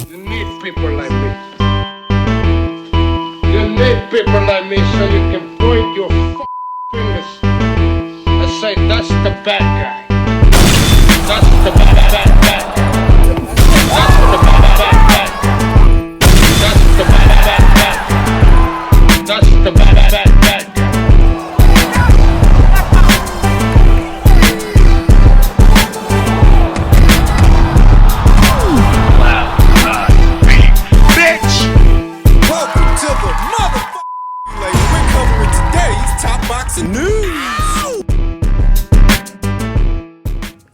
You need people like me. You need people like me so you can point your fingers and say, that's the bad guy. That's the bad guy. That's the bad guy. That's the bad guy. That's the bad guy.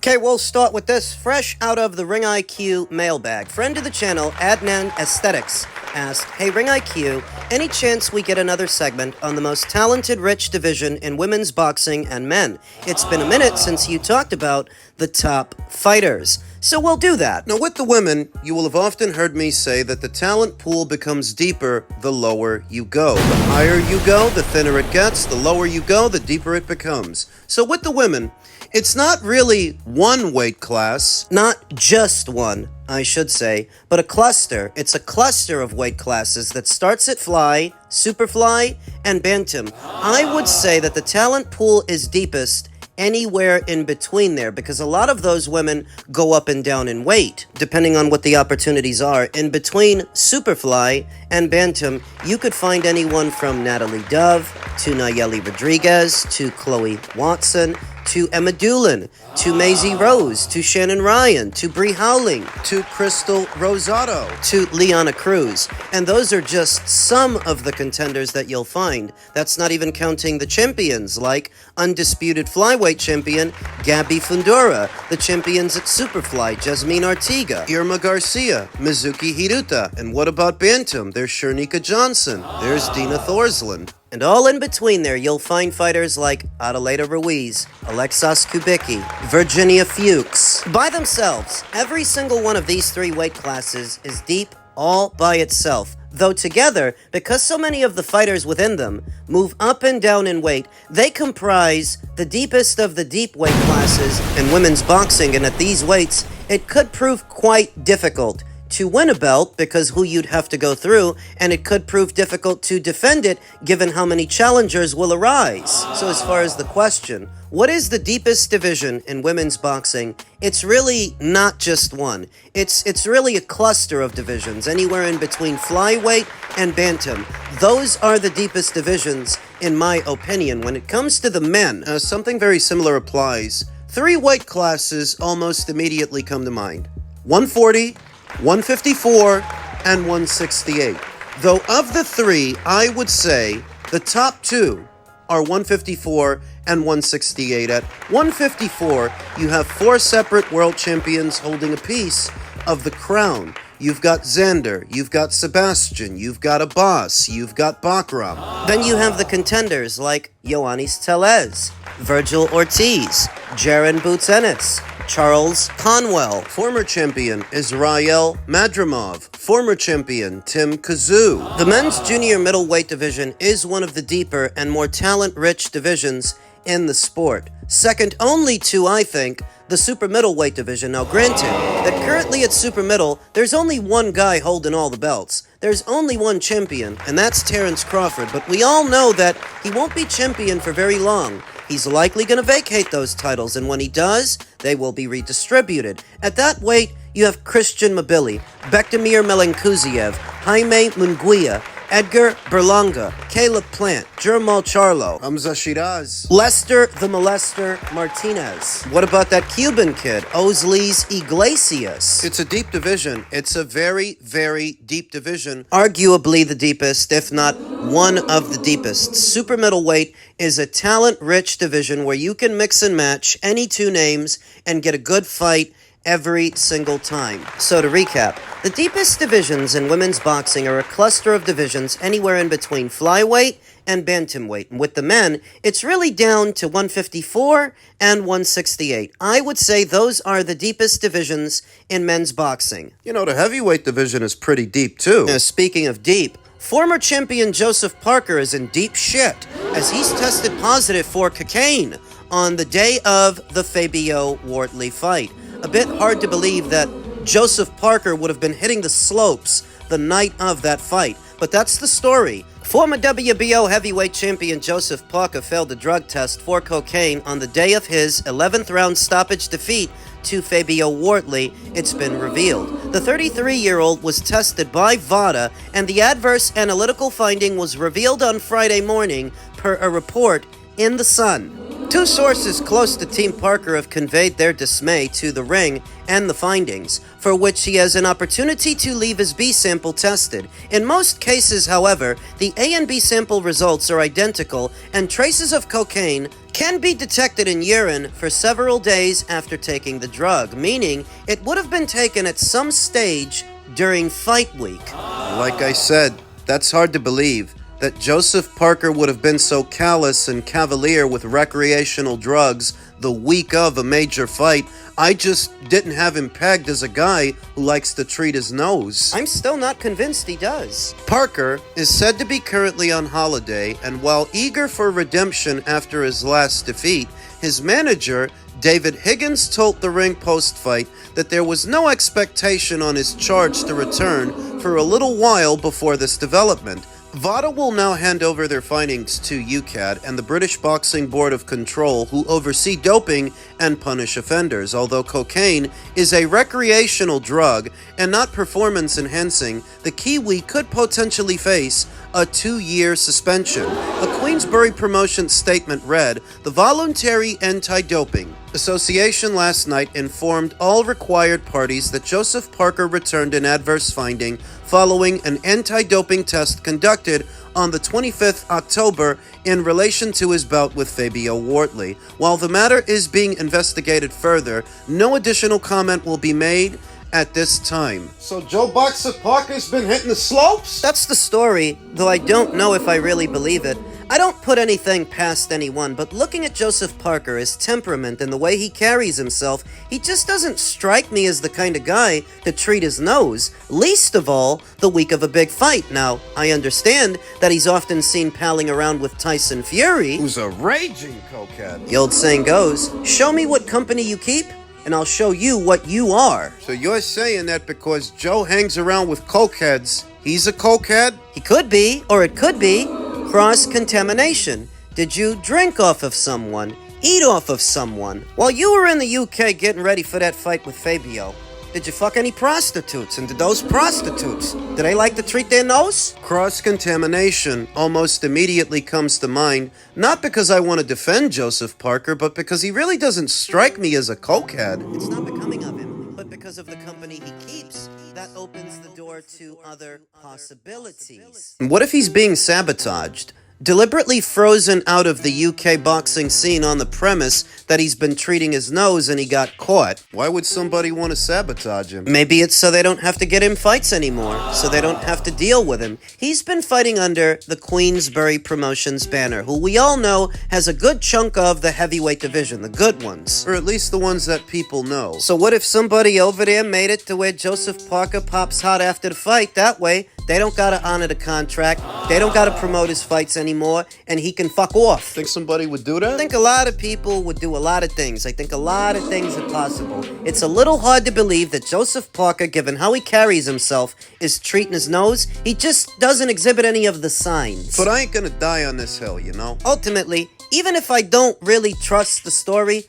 Okay, we'll start with this, fresh out of the Ring IQ mailbag. Friend of the channel, Adnan Aesthetics, asked, "Hey Ring IQ, any chance we get another segment on the most talented rich division in women's boxing and men? It's been a minute since you talked about the top fighters." So we'll do that. Now with the women, you will have often heard me say that the talent pool becomes deeper the lower you go. The higher you go, the thinner it gets. The lower you go, the deeper it becomes. So with the women, it's not really one weight class, not just one, I should say, but a cluster. It's a cluster of weight classes that starts at fly, superfly, and bantam. I would say that the talent pool is deepest anywhere in between there, because a lot of those women go up and down in weight, depending on what the opportunities are. In between Superfly and Bantam, you could find anyone from Natalie Dove, to Nayeli Rodriguez, to Chloe Watson, to Emma Doolin, to Maisie Rose, to Shannon Ryan, to Bree Howling, to Crystal Rosado, to Liana Cruz. And those are just some of the contenders that you'll find. That's not even counting the champions, like undisputed flyweight champion Gabby Fundora, the champions at Superfly, Jasmine Artiga, Irma Garcia, Mizuki Hiruta. And what about Bantam? There's Shernika Johnson, there's Dina Thorsland. And all in between there, you'll find fighters like Adelaida Ruiz, Alexis Kubicki, Virginia Fuchs. By themselves, every single one of these three weight classes is deep all by itself. Though together, because so many of the fighters within them move up and down in weight, they comprise the deepest of the deep weight classes in women's boxing. And at these weights, it could prove quite difficult to win a belt because who you'd have to go through, and it could prove difficult to defend it given how many challengers will arise. So as far as the question, what is the deepest division in women's boxing? It's really not just one. It's really a cluster of divisions, anywhere in between flyweight and bantam. Those are the deepest divisions, in my opinion. When it comes to the men, something very similar applies. Three weight classes almost immediately come to mind: 140, 154, and 168. Though of the three, I would say the top two are 154 and 168. At 154, you have four separate world champions holding a piece of the crown. You've got Xander, you've got Sebastian, you've got Abbas, you've got Bakram. Then you have the contenders like Ioannis Tellez, Virgil Ortiz, Jaron Boots Ennis, Charles Conwell, former champion Israel Madrimov, former champion Tim Kazoo. The men's junior middleweight division is one of the deeper and more talent-rich divisions in the sport. Second only to, I think, the super middleweight division. Now granted, that currently at super middle, there's only one guy holding all the belts. There's only one champion, and that's Terrence Crawford, but we all know that he won't be champion for very long. He's likely going to vacate those titles, and when he does, they will be redistributed. At that weight, you have Christian Mabili, Bektamir Melenkuziev, Jaime Munguia, Edgar Berlanga, Caleb Plant, Jermal Charlo, Hamza Shiraz, Lester the Molester Martinez. What about that Cuban kid, Osleys Iglesias? It's a deep division. It's a very, very deep division. Arguably the deepest, if not one of the deepest. Super middleweight is a talent-rich division where you can mix and match any two names and get a good fight every single time. So to recap, the deepest divisions in women's boxing are a cluster of divisions anywhere in between flyweight and bantamweight. And with the men, it's really down to 154 and 168. I would say those are the deepest divisions in men's boxing. You know, the heavyweight division is pretty deep too. Now, speaking of deep, former champion Joseph Parker is in deep shit as he's tested positive for cocaine on the day of the Fabio Wortley fight. A bit hard to believe that Joseph Parker would have been hitting the slopes the night of that fight. But that's the story. Former WBO heavyweight champion Joseph Parker failed a drug test for cocaine on the day of his 11th round stoppage defeat to Fabio Wortley, it's been revealed. The 33-year-old was tested by VADA, and the adverse analytical finding was revealed on Friday morning per a report in The Sun. Two sources close to Team Parker have conveyed their dismay to The Ring and the findings, for which he has an opportunity to leave his B sample tested. In most cases, however, the A and B sample results are identical, and traces of cocaine can be detected in urine for several days after taking the drug, meaning it would have been taken at some stage during fight week. Like I said, that's hard to believe. That Joseph Parker would have been so callous and cavalier with recreational drugs the week of a major fight. I just didn't have him pegged as a guy who likes to treat his nose. I'm still not convinced he does. Parker is said to be currently on holiday, and while eager for redemption after his last defeat, his manager, David Higgins, told The Ring post-fight that there was no expectation on his charge to return for a little while before this development. VADA will now hand over their findings to UKAD and the British Boxing Board of Control, who oversee doping and punish offenders. Although cocaine is a recreational drug and not performance-enhancing, the Kiwi could potentially face a 2-year suspension. A Queensbury promotion statement read, "The Voluntary Anti-Doping Association last night informed all required parties that Joseph Parker returned an adverse finding following an anti-doping test conducted on the 25th October in relation to his bout with Fabio Wortley. While the matter is being investigated further, no additional comment will be made at this time." So Joe Boxer Parker's been hitting the slopes? That's the story, though I don't know if I really believe it. I don't put anything past anyone, but looking at Joseph Parker, his temperament, and the way he carries himself, he just doesn't strike me as the kind of guy to treat his nose, least of all the week of a big fight. Now, I understand that he's often seen palling around with Tyson Fury, who's a raging cokehead. The old saying goes, show me what company you keep, and I'll show you what you are. So you're saying that because Joe hangs around with cokeheads, he's a cokehead? He could be, or it could be. Cross-contamination. Did you drink off of someone? Eat off of someone? While you were in the UK getting ready for that fight with Fabio, did you fuck any prostitutes? And did those prostitutes, do they like to treat their nose? Cross-contamination almost immediately comes to mind, not because I want to defend Joseph Parker, but because he really doesn't strike me as a cokehead. It's not becoming of him, but because of the company he keeps, that opens the door to other possibilities. What if he's being sabotaged? Deliberately frozen out of the UK boxing scene on the premise that he's been treating his nose and he got caught. Why would somebody want to sabotage him? Maybe it's so they don't have to get him fights anymore, so they don't have to deal with him. He's been fighting under the Queensbury Promotions banner, who we all know has a good chunk of the heavyweight division, the good ones. Or at least the ones that people know. So what if somebody over there made it to where Joseph Parker pops hot after the fight? That way, they don't gotta honor the contract, they don't gotta promote his fights anymore, and he can fuck off. Think somebody would do that? I think a lot of people would do a lot of things. I think a lot of things are possible. It's a little hard to believe that Joseph Parker, given how he carries himself, is treating his nose. He just doesn't exhibit any of the signs. But I ain't gonna die on this hill, you know? Ultimately, even if I don't really trust the story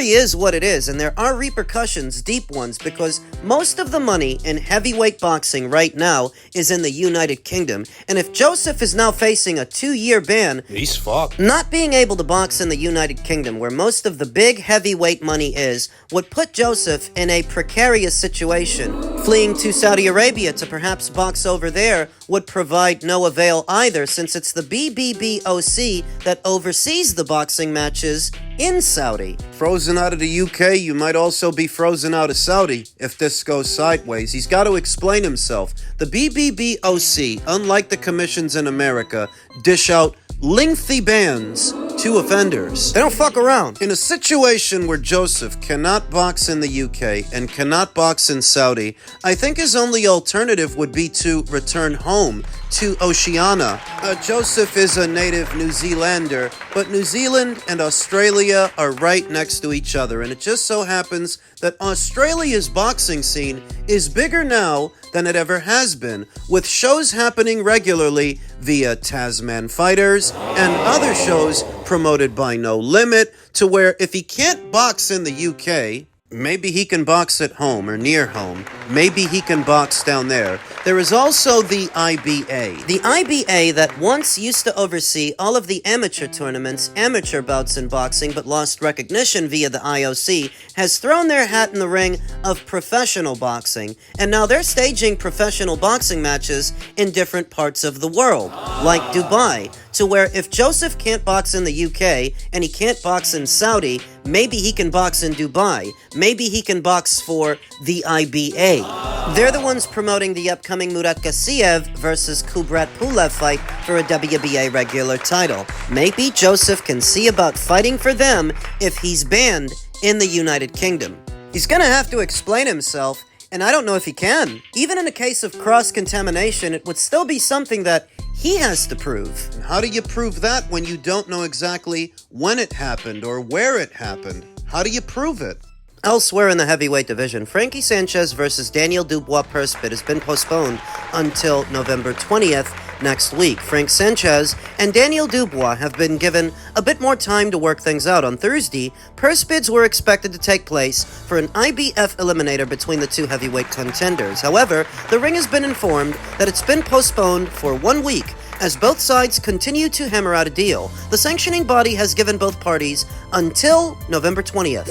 is what it is, and there are repercussions, deep ones, because most of the money in heavyweight boxing right now is in the United Kingdom, and if Joseph is now facing a 2-year ban, he's fucked. Not being able to box in the United Kingdom, where most of the big heavyweight money is, would put Joseph in a precarious situation. Fleeing to Saudi Arabia to perhaps box over there would provide no avail either, since it's the BBBOC that oversees the boxing matches in Saudi. Frozen out of the UK, you might also be frozen out of Saudi if this goes sideways. He's got to explain himself. The BBBOC, unlike the commissions in America, dish out lengthy bans to offenders. They don't fuck around. In a situation where Joseph cannot box in the UK and cannot box in Saudi, I think his only alternative would be to return home to Oceania. Joseph is a native New Zealander, but New Zealand and Australia are right next to each other, and it just so happens that Australia's boxing scene is bigger now than it ever has been, with shows happening regularly via Tasman Fighters and other shows promoted by No Limit, to where if he can't box in the UK, maybe he can box at home or near home. Maybe he can box down there. There is also the IBA. The IBA that once used to oversee all of the amateur tournaments, amateur bouts in boxing, but lost recognition via the IOC, has thrown their hat in the ring of professional boxing, and now they're staging professional boxing matches in different parts of the world, like Dubai, to where if Joseph can't box in the UK and he can't box in Saudi, maybe he can box in Dubai. Maybe he can box for the IBA. They're the ones promoting the upcoming Murat Gassiev versus Kubrat Pulev fight for a WBA regular title. Maybe Joseph can see about fighting for them if he's banned in the United Kingdom. He's gonna have to explain himself, and I don't know if he can. Even in a case of cross-contamination, it would still be something that he has to prove. And how do you prove that when you don't know exactly when it happened or where it happened? How do you prove it? Elsewhere in the heavyweight division, Frankie Sanchez versus Daniel Dubois purse bid has been postponed until November 20th next week. Frank Sanchez and Daniel Dubois have been given a bit more time to work things out. On Thursday, purse bids were expected to take place for an IBF eliminator between the two heavyweight contenders. However, the ring has been informed that it's been postponed for 1 week as both sides continue to hammer out a deal. The sanctioning body has given both parties until November 20th.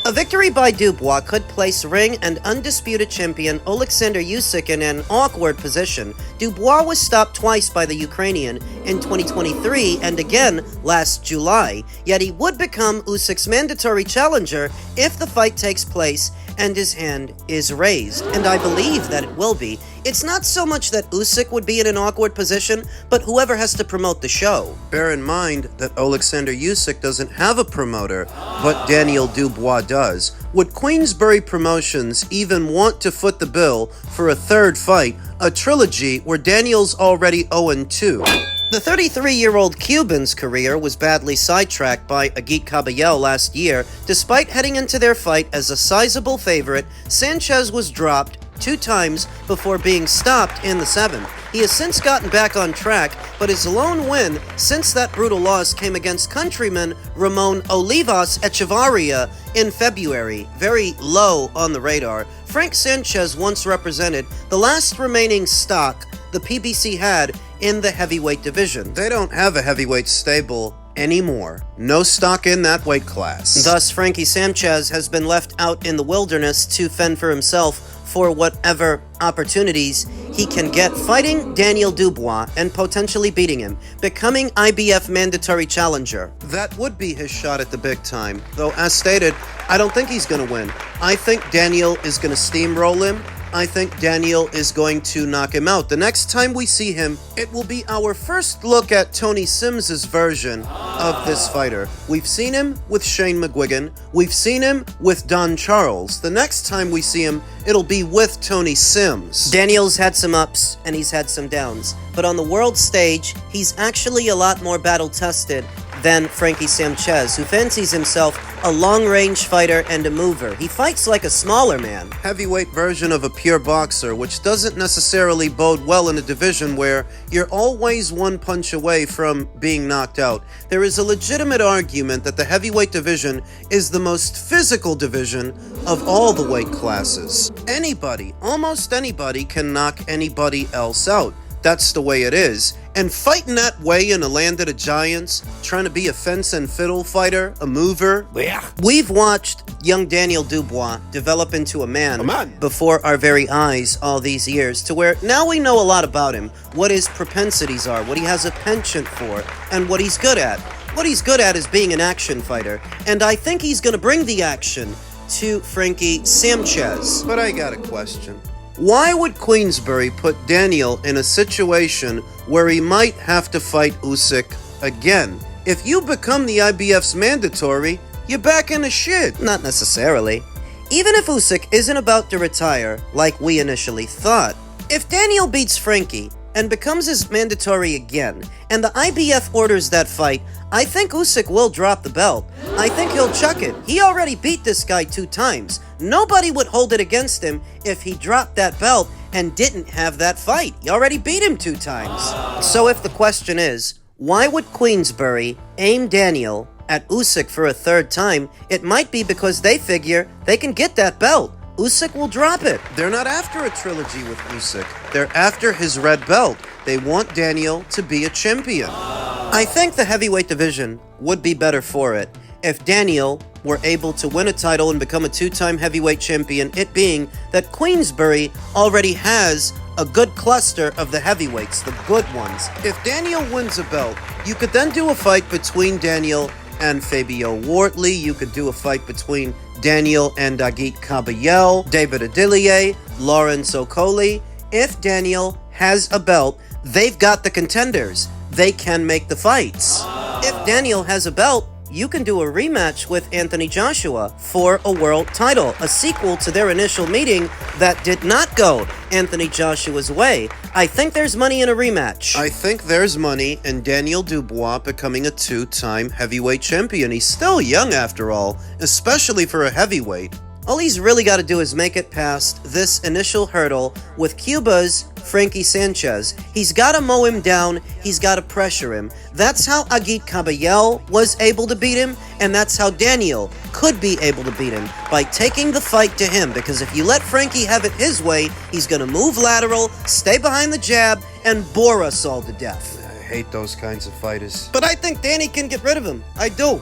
A victory by Dubois could place ring and undisputed champion Alexander Usyk in an awkward position. Dubois was stopped twice by the Ukrainian in 2023 and again last July, yet he would become Usyk's mandatory challenger if the fight takes place and his hand is raised, and I believe that it will be. It's not so much that Usyk would be in an awkward position, but whoever has to promote the show. Bear in mind that Alexander Usyk doesn't have a promoter, but Daniel Dubois does. Would Queensberry Promotions even want to foot the bill for a third fight, a trilogy where Daniel's already 0-2? The 33-year-old Cuban's career was badly sidetracked by Agit Caballel last year. Despite heading into their fight as a sizable favorite, Sanchez was dropped 2 times before being stopped in the 7th. He has since gotten back on track, but his lone win since that brutal loss came against countryman Ramon Olivas Echevarria in February, very low on the radar. Frank Sanchez once represented the last remaining stock the PBC had in the heavyweight division. They don't have a heavyweight stable anymore. No stock in that weight class. Thus, Frankie Sanchez has been left out in the wilderness to fend for himself for whatever opportunities he can get, fighting Daniel Dubois and potentially beating him, becoming IBF mandatory challenger. That would be his shot at the big time, though as stated, I don't think he's going to win. I think Daniel is going to steamroll him. I think Daniel is going to knock him out. The next time we see him, it will be our first look at Tony Sims's version of this fighter. We've seen him with Shane McGuigan. We've seen him with Don Charles. The next time we see him, it'll be with Tony Sims. Daniel's had some ups and he's had some downs, but on the world stage, he's actually a lot more battle-tested than Frankie Sanchez, who fancies himself a long-range fighter and a mover. He fights like a smaller man. Heavyweight version of a pure boxer, which doesn't necessarily bode well in a division where you're always one punch away from being knocked out. There is a legitimate argument that the heavyweight division is the most physical division of all the weight classes. Anybody, almost anybody, can knock anybody else out. That's the way it is. And fighting that way in a land of the giants, trying to be a fence and fiddle fighter, a mover. Yeah. We've watched young Daniel Dubois develop into a man before our very eyes all these years, to where now we know a lot about him, what his propensities are, what he has a penchant for, and what he's good at. What he's good at is being an action fighter, and I think he's going to bring the action to Frankie Sanchez. But I got a question. Why would Queensberry put Daniel in a situation where he might have to fight Usyk again? If you become the IBF's mandatory, you're back in the shit. Not necessarily. Even if Usyk isn't about to retire like we initially thought, if Daniel beats Frankie, and becomes as mandatory again, and the IBF orders that fight, I think Usyk will drop the belt. I think he'll chuck it. He already beat this guy 2 times. Nobody would hold it against him if he dropped that belt and didn't have that fight. He already beat him 2 times. So if the question is, why would Queensberry aim Daniel at Usyk for a 3rd time, it might be because they figure they can get that belt. Usyk will drop it. They're not after a trilogy with Usyk. They're after his red belt. They want Daniel to be a champion. I think the heavyweight division would be better for it if Daniel were able to win a title and become a 2-time heavyweight champion, it being that Queensberry already has a good cluster of the heavyweights, the good ones. If Daniel wins a belt, you could then do a fight between Daniel and Fabio Wortley. You could do a fight between Daniel and Agit Kabayel, David Adilier, Lawrence Okoli. If Daniel has a belt, they've got the contenders. They can make the fights. If Daniel has a belt, you can do a rematch with Anthony Joshua for a world title, a sequel to their initial meeting that did not go Anthony Joshua's way. I think there's money in a rematch. I think there's money in Daniel Dubois becoming a 2-time heavyweight champion. He's still young after all, especially for a heavyweight. All he's really got to do is make it past this initial hurdle with Cuba's Frankie Sanchez. He's got to mow him down. He's got to pressure him. That's how Agit Kabayel was able to beat him, and that's how Daniel could be able to beat him, by taking the fight to him. Because if you let Frankie have it his way, he's going to move lateral, stay behind the jab, and bore us all to death. I hate those kinds of fighters. But I think Danny can get rid of him. I do.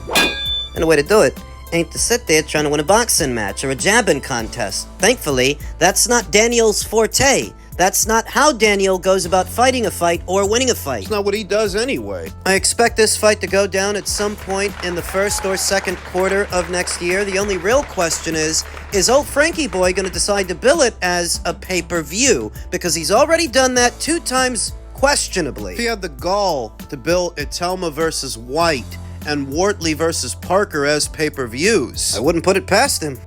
And the way to do it ain't to sit there trying to win a boxing match or a jabbing contest. Thankfully, that's not Daniel's forte. That's not how Daniel goes about fighting a fight or winning a fight. It's not what he does anyway. I expect this fight to go down at some point in the 1st or 2nd quarter of next year. The only real question is old Frankie boy going to decide to bill it as a pay-per-view? Because he's already done that 2 times questionably. If he had the gall to bill Itelma versus White and Wortley versus Parker as pay-per-views, I wouldn't put it past him.